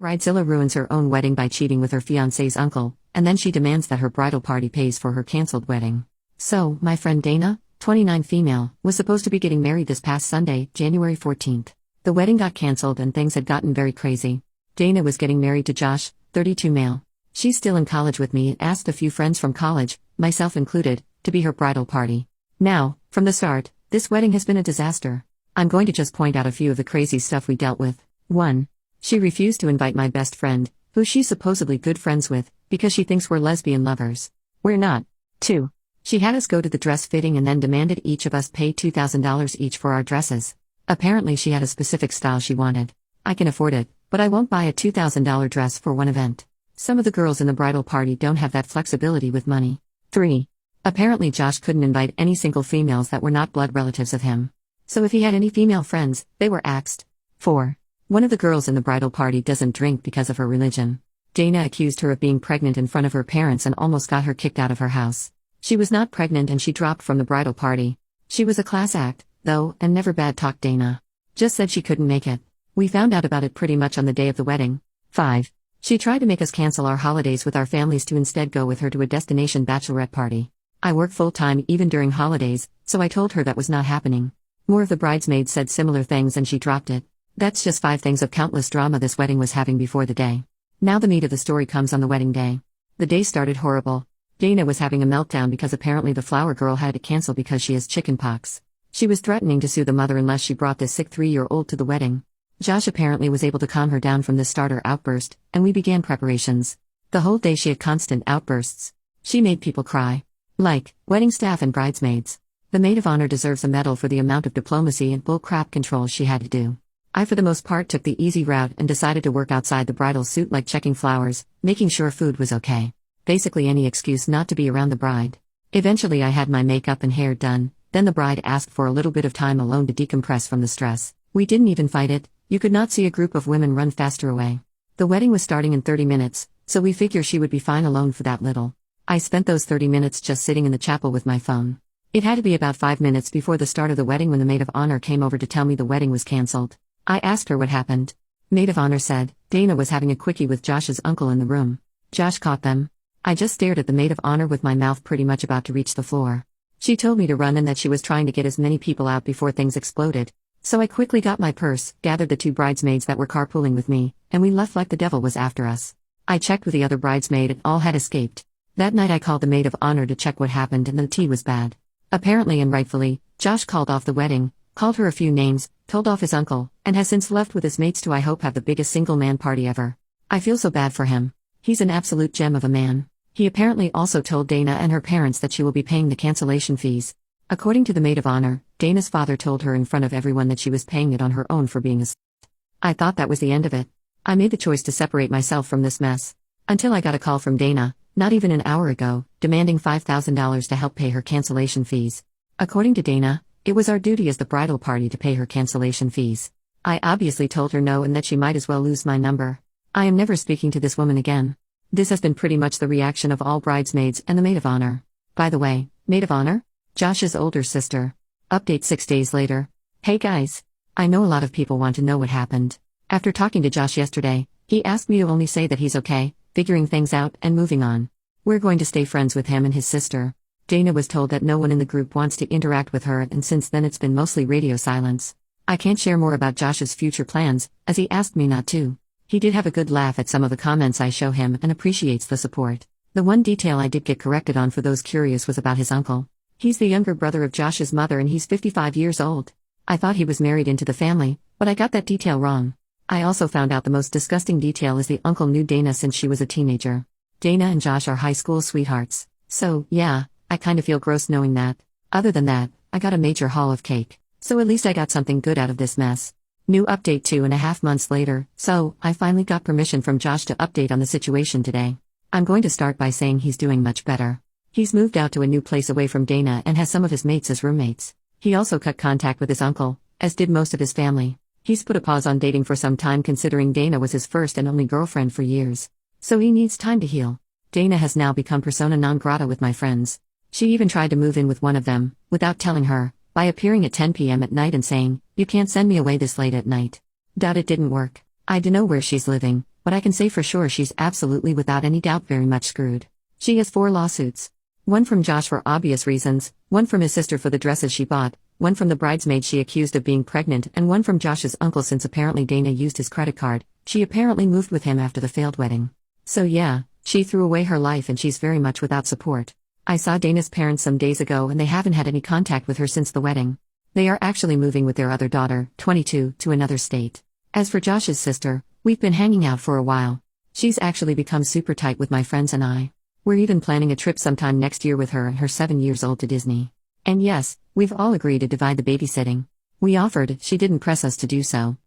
Bridezilla ruins her own wedding by cheating with her fiancé's uncle, and then she demands that her bridal party pays for her cancelled wedding. So, my friend Dana, 29 female, was supposed to be getting married this past Sunday, January 14th. The wedding got cancelled and things had gotten very crazy. Dana was getting married to Josh, 32 male. She's still in college with me and asked a few friends from college, myself included, to be her bridal party. Now, from the start, this wedding has been a disaster. I'm going to just point out a few of the crazy stuff we dealt with. 1. She refused to invite my best friend, who she's supposedly good friends with, because she thinks we're lesbian lovers. We're not. 2. She had us go to the dress fitting and then demanded each of us pay $2,000 each for our dresses. Apparently she had a specific style she wanted. I can afford it, but I won't buy a $2,000 dress for one event. Some of the girls in the bridal party don't have that flexibility with money. 3. Apparently Josh couldn't invite any single females that were not blood relatives of him. So if he had any female friends, they were axed. 4. One of the girls in the bridal party doesn't drink because of her religion. Dana accused her of being pregnant in front of her parents and almost got her kicked out of her house. She was not pregnant and she dropped from the bridal party. She was a class act, though, and never bad-talked Dana. Just said she couldn't make it. We found out about it pretty much on the day of the wedding. 5. She tried to make us cancel our holidays with our families to instead go with her to a destination bachelorette party. I work full-time even during holidays, so I told her that was not happening. More of the bridesmaids said similar things and she dropped it. That's just 5 things of countless drama this wedding was having before the day. Now the meat of the story comes on the wedding day. The day started horrible. Dana was having a meltdown because apparently the flower girl had to cancel because she has chickenpox. She was threatening to sue the mother unless she brought this sick 3-year-old to the wedding. Josh apparently was able to calm her down from this starter outburst, and we began preparations. The whole day she had constant outbursts. She made people cry. Like, wedding staff and bridesmaids. The maid of honor deserves a medal for the amount of diplomacy and bull-crap control she had to do. I for the most part took the easy route and decided to work outside the bridal suit like checking flowers, making sure food was okay. Basically any excuse not to be around the bride. Eventually I had my makeup and hair done, then the bride asked for a little bit of time alone to decompress from the stress. We didn't even fight it, you could not see a group of women run faster away. The wedding was starting in 30 minutes, so we figure she would be fine alone for that little. I spent those 30 minutes just sitting in the chapel with my phone. It had to be about 5 minutes before the start of the wedding when the maid of honor came over to tell me the wedding was cancelled. I asked her what happened. Maid of honor said, Dana was having a quickie with Josh's uncle in the room. Josh caught them. I just stared at the maid of honor with my mouth pretty much about to reach the floor. She told me to run and that she was trying to get as many people out before things exploded. So I quickly got my purse, gathered the 2 bridesmaids that were carpooling with me, and we left like the devil was after us. I checked with the other bridesmaid and all had escaped. That night I called the maid of honor to check what happened and the tea was bad. Apparently and rightfully, Josh called off the wedding, called her a few names, told off his uncle, and has since left with his mates to I hope have the biggest single man party ever. I feel so bad for him. He's an absolute gem of a man. He apparently also told Dana and her parents that she will be paying the cancellation fees. According to the maid of honor, Dana's father told her in front of everyone that she was paying it on her own for being a I thought that was the end of it. I made the choice to separate myself from this mess. Until I got a call from Dana, not even an hour ago, demanding $5,000 to help pay her cancellation fees. According to Dana, it was our duty as the bridal party to pay her cancellation fees. I obviously told her no and that she might as well lose my number. I am never speaking to this woman again. This has been pretty much the reaction of all bridesmaids and the maid of honor. By the way, maid of honor? Josh's older sister. Update 6 days later. Hey guys. I know a lot of people want to know what happened. After talking to Josh yesterday, he asked me to only say that he's okay, figuring things out and moving on. We're going to stay friends with him and his sister. Dana was told that no one in the group wants to interact with her and since then it's been mostly radio silence. I can't share more about Josh's future plans, as he asked me not to. He did have a good laugh at some of the comments I show him and appreciates the support. The one detail I did get corrected on for those curious was about his uncle. He's the younger brother of Josh's mother and he's 55 years old. I thought he was married into the family, but I got that detail wrong. I also found out the most disgusting detail is the uncle knew Dana since she was a teenager. Dana and Josh are high school sweethearts. So, yeah, I kinda feel gross knowing that. Other than that, I got a major haul of cake. So at least I got something good out of this mess. New update 2.5 months later, so, I finally got permission from Josh to update on the situation today. I'm going to start by saying he's doing much better. He's moved out to a new place away from Dana and has some of his mates as roommates. He also cut contact with his uncle, as did most of his family. He's put a pause on dating for some time considering Dana was his first and only girlfriend for years. So he needs time to heal. Dana has now become persona non grata with my friends. She even tried to move in with one of them, without telling her, by appearing at 10 p.m. at night and saying, "You can't send me away this late at night." Doubt it didn't work. I dunno where she's living, but I can say for sure she's absolutely without any doubt very much screwed. She has 4 lawsuits. One from Josh for obvious reasons, one from his sister for the dresses she bought, one from the bridesmaid she accused of being pregnant, and one from Josh's uncle since apparently Dana used his credit card. She apparently moved with him after the failed wedding. So yeah, she threw away her life and she's very much without support. I saw Dana's parents some days ago and they haven't had any contact with her since the wedding. They are actually moving with their other daughter, 22, to another state. As for Josh's sister, we've been hanging out for a while. She's actually become super tight with my friends and I. We're even planning a trip sometime next year with her and her 7 years old to Disney. And yes, we've all agreed to divide the babysitting. We offered, she didn't press us to do so,